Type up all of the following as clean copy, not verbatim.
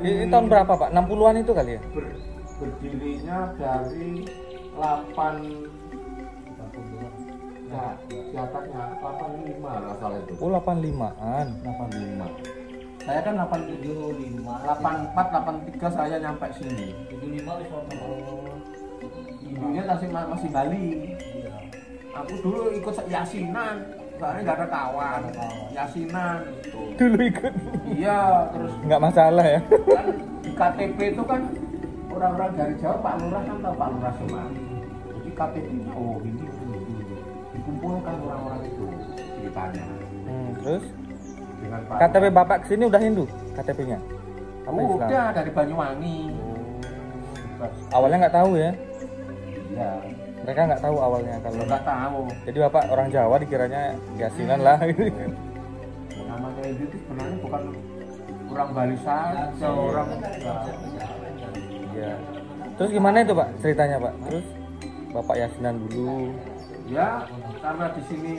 Ini tahun berapa Pak? 60-an itu kali ya? Berdirinya dari 8 ya, di atasnya 85 nggak salah itu. Oh 85-an. 85. Saya kan 85, 84, 83 saya nyampe sini. 75 wis ono. Ibunya masih Bali. Aku dulu ikut yasinan, soalnya nggak ada kawan. Yasinan gitu. Dulu ikut. Iya, terus Nggak masalah ya? kan di KTP itu kan orang-orang dari Jawa, Pak Lurah kan tahu Pak Lurah semua. Jadi KTP-nya ini dikumpulkan orang-orang itu ceritanya. Terus Dengan Pak KTP Bapak kesini udah Hindu KTP-nya? Apa Islam? udah dari Banyuwangi. Awalnya nggak tahu ya? Iya, Mereka nggak tahu awalnya kalau. nggak tahu. Jadi Bapak orang Jawa dikiranya yasinan lah. Namanya itu sebenarnya bukan orang Bali saja, orang Iya. Terus gimana itu Pak ceritanya Pak? Terus Bapak yasinan dulu. ya karena di sini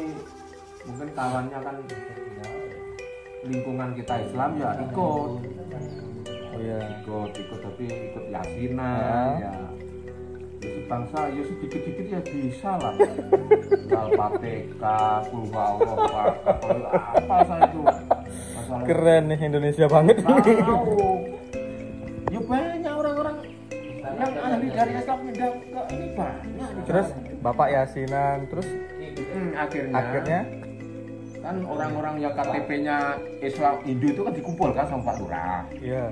mungkin kawannya kan lingkungan kita Islam ya ikut. Oh iya. ikut tapi ikut yasinan ya bangsa ya sedikit-sedikit ya bisa lah. Al-Fatihah, Kulhuwallah, apa saya itu masalah Keren nih Indonesia banget. tahu. Ya banyak orang-orang yang ahli dari Islam pindah ke ini banyak. Terus Bapak yasinan, terus akhirnya kan orang-orang yang KTP-nya Islam Hindu itu kan dikumpulkan sama Pak Lurah. iya.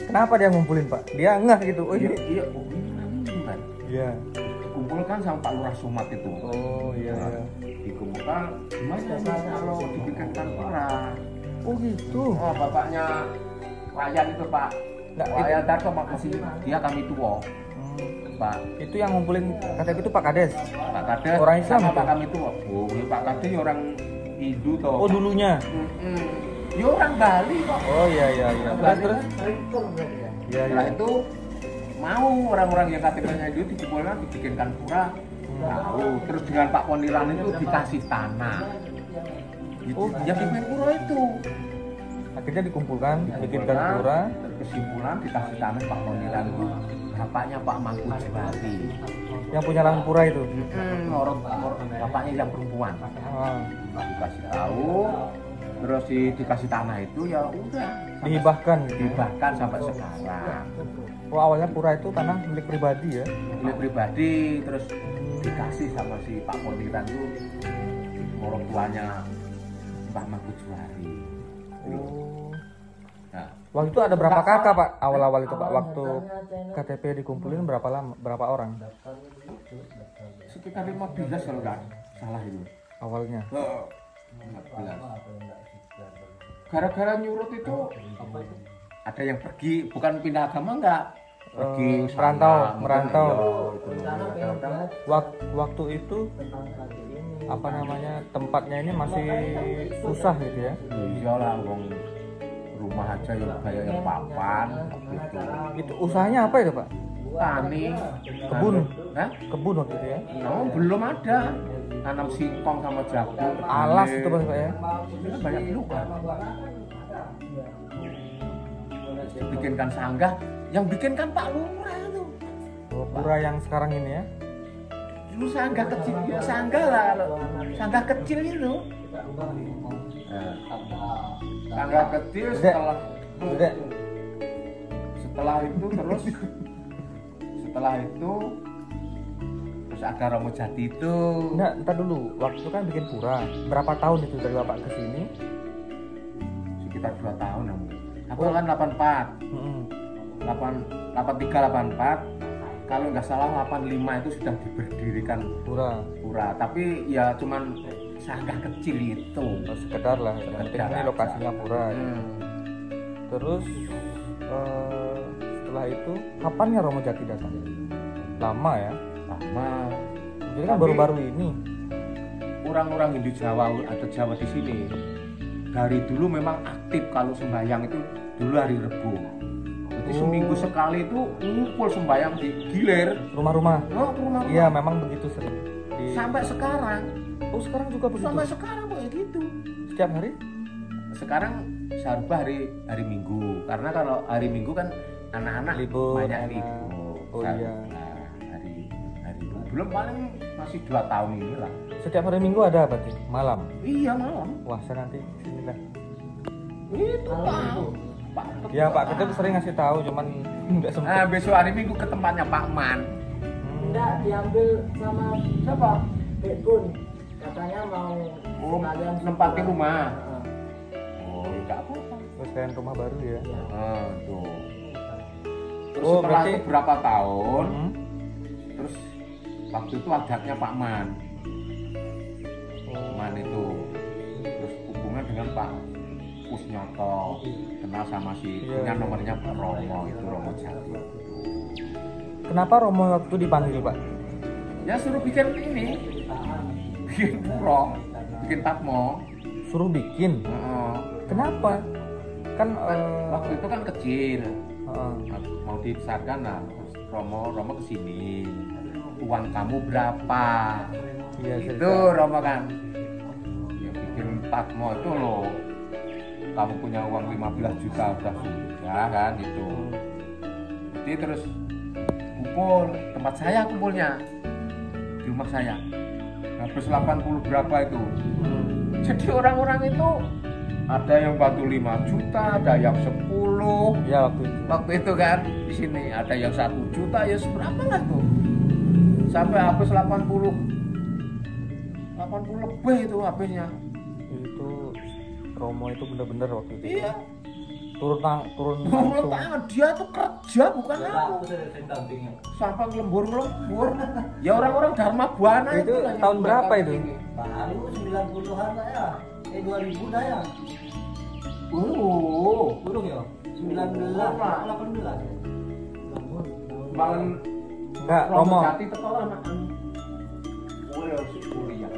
Kenapa dia ngumpulin Pak? Dia ngeh gitu. Oh Iya, ini. iya, oh ini kan. Iya. Dikumpulkan sama Pak Lurah Sumat itu. Oh iya. Nah, dikumpulkan gimana nih kalau dibikinkan orang? Oh gitu. Oh bapaknya Wayan itu Pak. Nah, Wayan Darto makasih dia kami tua. Pak Itu yang ngumpulin KTP itu Pak Kades. Pak Kades Orang Islam sama itu? Pak kami tua. Oh ya Pak Kades ya orang Hindu toh. Oh dulunya. Ya orang Bali kok. Oh iya iya iya. Terus. Iya Setelah iya. itu mau orang-orang yang KTP-nya itu dikumpulkan dibikinkan pura. Tahu. Terus dengan Pak Poniran itu dikasih tanah. Gitu. Oh, Yang bikin pura itu. Akhirnya dikumpulkan, bikinkan pura. Kesimpulan dikasih tanah Pak Poniran itu bapaknya Pak Mangku Jewati. Yang punya lahan pura itu. Bapaknya yang perempuan. Ah, Dikasih tahu, terus dikasih tanah itu ya udah dihibahkan gitu. ya. dibahkan sampai sekarang. Oh awalnya pura itu tanah milik pribadi ya. Milik pribadi terus dikasih sama si Pak Poniran itu orang tuanya Mbah Mangku Jewati. Oh. Nah, Waktu itu ada berapa kakak Pak? Awal-awal itu Pak waktu KTP dikumpulin berapa lama? Berapa orang? sekitar 15 kalau nggak salah itu. Awalnya. 14. Gara-gara nyurut itu ada yang pergi, bukan pindah agama enggak. Pergi merantau. Ya, itu. Waktu itu apa namanya tempatnya ini masih susah gitu ya. Iya lah, wong rumah aja ya kayak yang papan gitu. Itu usahanya apa itu Pak? Tani, Kebun. Hah? Kebun waktu itu ya. No, belum ada. Tanam singkong sama jagung. Alas itu Pak ya. Ini kan banyak juga. Bikinkan sanggah, yang bikinkan Pak Lurah itu. Oh, pura yang sekarang ini ya. Dulu sanggah kecil, ya sanggah lah, sanggah kecil itu. Sanggah kecil Udah. setelah itu terus ada Romo Jati itu. Enggak, ntar dulu. Waktu itu kan bikin pura. Berapa tahun itu dari Bapak ke sini? Sekitar 2 tahun namun. Aku kan 84. Mm-mm. 83 84. Kalau nggak salah 85 itu sudah diberdirikan Pura. tapi ya cuman sanggah kecil itu. Oh, sekedar lah. Yang penting ini lokasinya pura. Ya. Terus setelah itu kapannya Romo Jati datang? Lama ya. Lama. Jadi kan Tapi baru-baru ini. orang-orang Hindu Jawa atau Jawa di sini dari dulu memang aktif kalau sembahyang itu dulu hari Rebo. Jadi seminggu sekali itu ngumpul sembahyang di gilir. Rumah-rumah. Oh, ke rumah. Iya, memang begitu Sampai sekarang. Oh, sekarang juga begitu. Sampai sekarang kok ya gitu. Setiap hari? Sekarang Sarupa hari Minggu. Karena kalau hari Minggu kan anak-anak Libur, banyak anak. libur. Oh iya. Hari itu belum, paling masih 2 tahun ini lah. Setiap hari Minggu ada berarti malam. Iya malam. Wah, saya nanti sini lah. Itu Pak. Ya Pak Ketut sering ngasih tahu, cuman nggak Nah, sempat. besok hari Minggu ke tempatnya Pak Man. Enggak, diambil sama siapa? Bekun. Katanya mau sekalian nempatin rumah. Heeh. Oh, enggak apa-apa. Terus kalian rumah baru ya. Tuh. Terus Oh, setelah berarti- itu berapa tahun? Hmm. Terus waktu itu adatnya Pak Man. Man itu. Terus hubungan dengan Pak Kusnyoto. Kenal sama si Iya, punya iya. nomornya Pak Romo, itu Romo Jati. Kenapa Romo waktu dipanggil Pak? Ya suruh bikin ini, bikin puro, bikin tatmo. Suruh bikin. Heeh. Kenapa? Kan Waktu itu kan kecil, heeh. mau dibesarkan lah. Terus Romo kesini. Uang kamu berapa? Iya, Itu cerita. Romo kan. Ya bikin tatmo itu loh. Kamu punya uang 15 juta udah sudah kan itu. Jadi terus kumpul, tempat saya kumpulnya di rumah saya. Habis 80 berapa itu. Jadi orang-orang itu ada yang bantu 5 juta, ada yang 10. Ya waktu itu. Waktu itu kan di sini ada yang 1 juta, ya seberapa lah tuh. Sampai habis 80 lebih itu habisnya. Itu Romo itu bener-bener waktu itu. Iya. Turun Turun langsung. tangan, dia tuh kerja bukan aku. Sampai ngelembur. Ya orang-orang Dharma Buana Itu lah yang tahun berapa bakal itu? ini. Baru 90-an lah ya. 2000 dah ya. Burung ya? 19, 18. Bangun Enggak, Romo. Jati teko anak kuliah kuliah.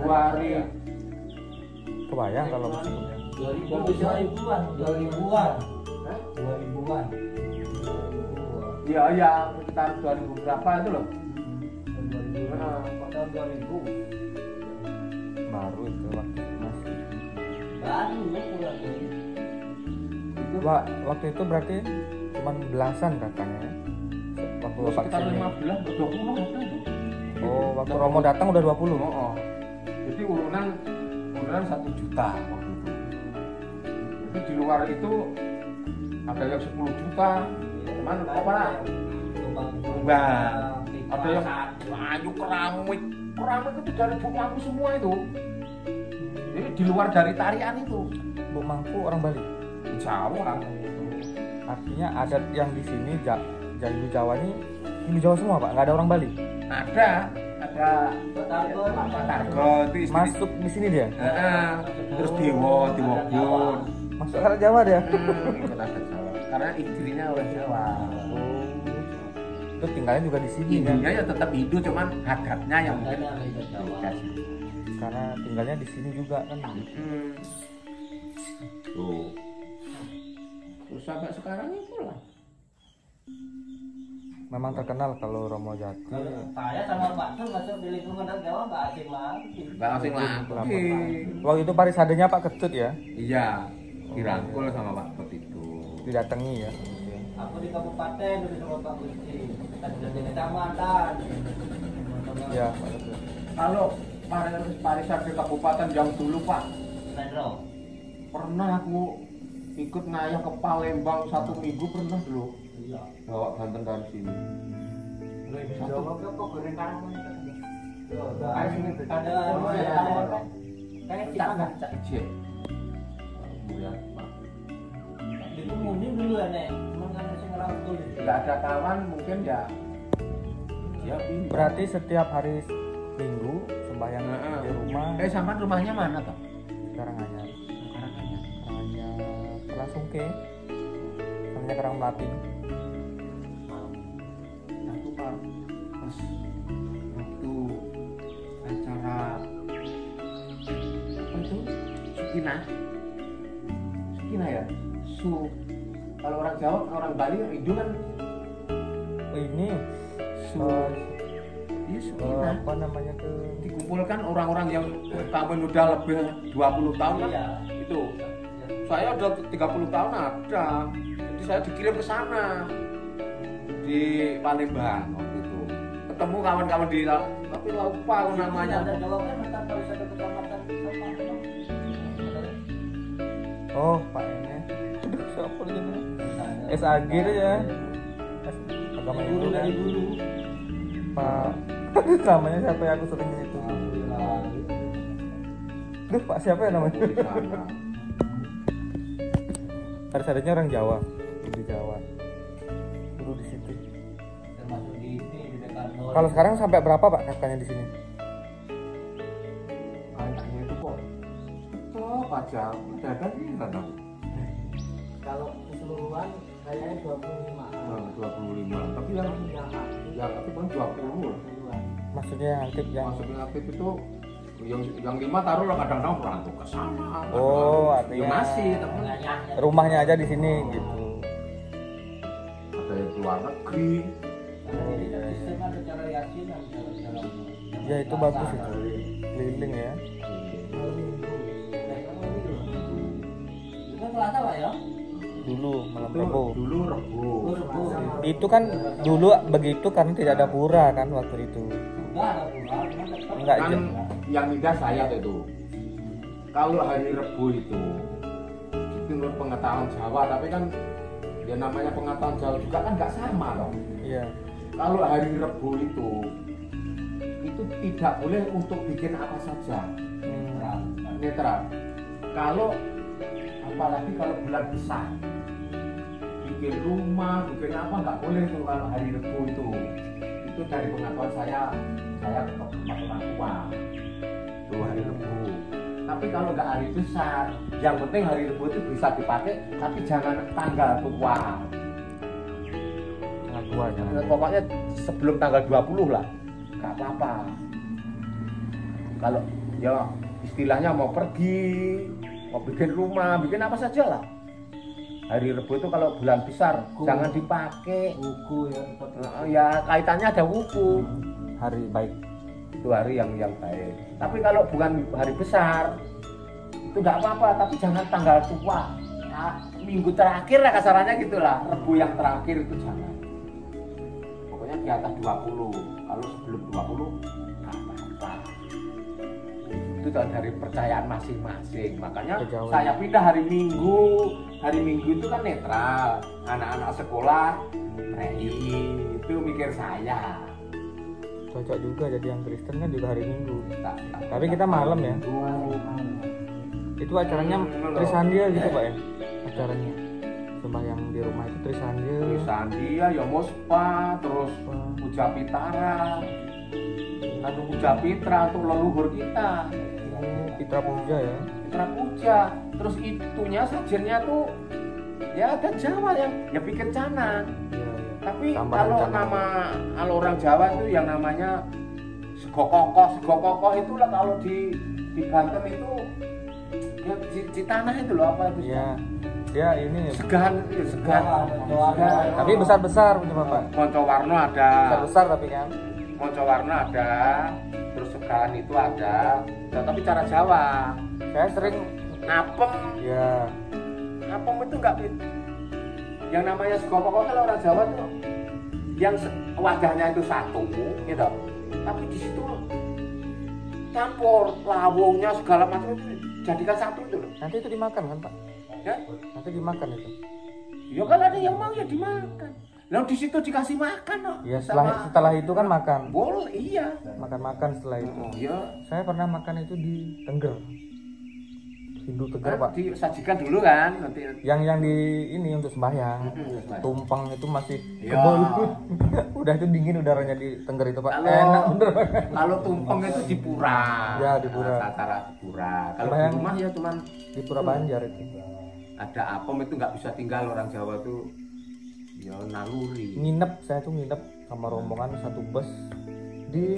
2000 Kebayang kalau sebelumnya. 2000-an. 2000-an. Iya iya sekitar 2000 berapa itu loh. 2000. Baru itu waktu masih. Baru pulang. Itu Waktu itu berarti cuman belasan katanya ya. Waktu Bapak sekitar kesini. 15 atau 20 ada itu. Oh, waktu Romo datang udah 20. Oh. Jadi urunan 1 juta waktu itu. Jadi di luar itu ada yang 10 juta. Cuman apa? Ada yang banyak keramik itu dari Bu Mangku semua itu. Jadi di luar dari tarian itu. Bu Mangku orang Bali. Jawa. Artinya adat yang di sini Jayu Jawa ini Jawa semua Pak, nggak ada orang Bali. Ada Targo itu istri. Masuk di sini dia. Terus Dewa Bun. Masuk arah Jawa dia. Karena istrinya orang Jawa. Itu tinggalnya juga di sini kan. Hindunya ya tetap Hindu, cuman adatnya yang beda sih. Karena tinggalnya di sini juga kan. Tuh. Terus sampai sekarang itu lah. Memang terkenal kalau Romo Jati. Saya sama Pak Sul masuk di lingkungan Jawa nggak asing lagi. Nggak asing lagi. Waktu itu parisadenya Pak Ketut ya, Iya, dirangkul sama Pak Tot itu. didatangi ya. Aku di kabupaten di sama Pak Gusti. Kita di kecamatan. Ya, Pak Ketut. Kalau pariwisata di kabupaten yang dulu Pak, Pedro. pernah aku ikut ngayah ke Palembang 1 minggu pernah dulu. Iya. Bawa banten dari sini. Jawa kok goreng karang Ada kayak Cak Cak Ije. Ya, Pak. itu mungkin dulu ya nek, cuman kan masih ngerangkul. Nggak ada kawan mungkin ya. Dia pindah. Berarti setiap hari Minggu sembahyang di rumah Sampan rumahnya mana toh? Karanganyar. Karanganyar. Karanganyar Kelasungke. Namanya Karang Melati. Aku Pak pas waktu acara apa itu Sukina ya kalau orang Jawa orang Bali Hindu kan Ini iya Sukina apa namanya tuh? dikumpulkan orang-orang yang kamu udah lebih 20 tahun kan Iya. itu Saya udah 30 tahun ada. Jadi saya dikirim ke sana di Palembang waktu itu. Ketemu kawan-kawan di tapi lupa aku namanya. Ada jawaban tentang pariwisata kecamatan sama Oh, Pak ini. Siapa gitu? SAG itu ya. Agama itu kan. dulu. Pak. Namanya siapa ya, aku sering itu. Duh, Pak siapa ya namanya? Di sana. Ada-adanya orang Jawa. Di Jawa. Dulu di situ. Termasuk di ini di dekat mall. Kalau sekarang sampai berapa Pak kakaknya di sini? Kayaknya itu kok tetap aja ada sih nggak tahu. Kalau keseluruhan kayaknya 25. 25. Tapi yang aktif kan 20. Maksudnya yang aktif yang Maksudnya aktif itu yang 5 taruh lah kadang-kadang merantau ke sana. Oh, ya artinya masih tapi rumahnya aja di sini gitu. ada yang keluar negeri. Jadi dari sistem ada cara yasinan dalam Ya itu bagus itu. Keliling ya. Itu Selasa Pak ya? Dulu malam Itu Rebo. dulu Rebo. Itu kan dulu begitu karena tidak ada pura kan waktu itu. Sudah ada pula, cuma tetap Enggak Kan aja. yang nindas saya itu. Kalau hari Rebo itu menurut pengetahuan Jawa, tapi kan ya namanya pengetahuan Jawa juga kan nggak sama dong. Iya. Kalau hari Rebo itu tidak boleh untuk bikin apa saja, netral. Kalau apalagi kalau bulan besar, bikin rumah, bikin apa nggak boleh tuh kalau hari Rebo itu. Itu dari pengetahuan saya tetap sama orang tua. Itu hari Rebo. Tapi kalau nggak hari besar, yang penting hari Rebo itu bisa dipakai, tapi jangan tanggal tua. Sangat tua jangan. Pokoknya sebelum tanggal 20 lah, nggak apa-apa. Kalau ya istilahnya mau pergi, mau bikin rumah, bikin apa saja lah. Hari Rebo itu kalau bulan besar jangan dipakai. buku ya tetap Ya kaitannya ada wuku. Hari baik. Itu hari yang baik. Tapi kalau bukan hari besar itu nggak apa-apa. Tapi jangan tanggal tua. Nah, minggu terakhir lah kasarannya gitulah. Rebo yang terakhir itu jangan. Pokoknya di atas 20. Kalau sebelum 20 nggak apa-apa. Itu dari kepercayaan masing-masing. Makanya Kejauhan. saya pindah hari Minggu. Hari Minggu itu kan netral. Anak-anak sekolah rei itu mikir saya. Cocok juga jadi yang Kristen kan juga hari Minggu. Tak- Tapi kita malam ya. Itu acaranya Trisandia gitu Pak ya. Acaranya. Sembahyang di rumah itu Trisandia. Sandia, ya Mospa, terus Puja Pitara, lalu Puja Pitra untuk leluhur kita, Pitra Puja ya. Pitra Puja, terus itunya sajennya tuh ya ada Jawa yang ya bikin canang. Iya, iya. Tapi Tambahan kalau canang. kalau orang Jawa itu yang namanya sego kokoh itulah kalau di Banten itu ya di tanah itu loh apa itu? Iya. Dia ini Segan. tapi besar-besar punya Bapak. Monco Warno ada. Besar-besar tapi kan. Monco Warno ada, terus segalan itu ada, tapi cara Jawa. Saya sering Apem, ya apem itu enggak yang namanya sego kokoh kalau orang Jawa tuh yang wadahnya itu satu, gitu. Tapi di situ campur lawungnya segala macam itu jadikan satu itu loh. nanti itu dimakan kan Pak? Ya, Nanti dimakan itu. ya kalau ada yang mau ya dimakan. Lalu di situ dikasih makan loh. Ya setelah itu kan makan. Boleh, iya. Makan setelah itu. Oh, ya. Saya pernah makan itu di Tengger. Hindu Tengger Pak. Disajikan dulu kan nanti. Yang di ini untuk sembahyang. Hmm. Tumpeng itu masih Ya. tebal. Udah itu dingin udaranya di Tengger itu Pak. Kalau- Enak bener. Kalau tumpeng itu di pura. Ya, di pura. Acara di pura. Kalau di Bayang- rumah ya cuman Di Pura Banjar itu. ada apem itu nggak bisa tinggal orang Jawa tuh. Ya naluri. Nginep, saya tuh nginep sama rombongan satu bus di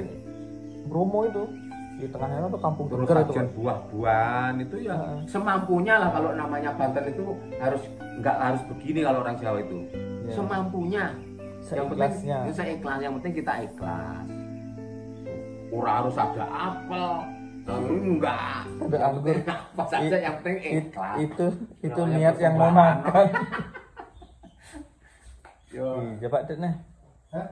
Bromo itu. Di tengahnya tuh kampung Terus Tengger itu sajian Pak. buah-buahan itu ya semampunya lah kalau namanya Banten itu nggak harus begini kalau orang Jawa itu. Ya. Semampunya. Seikhlasnya. Yang penting kita ikhlas. Ora harus ada apel, Enggak. Ada anggur. Apa saja yang penting ikhlas. Itu Namanya niat yang mau persembahan. makan. Yo. Coba Dek nah. Hah?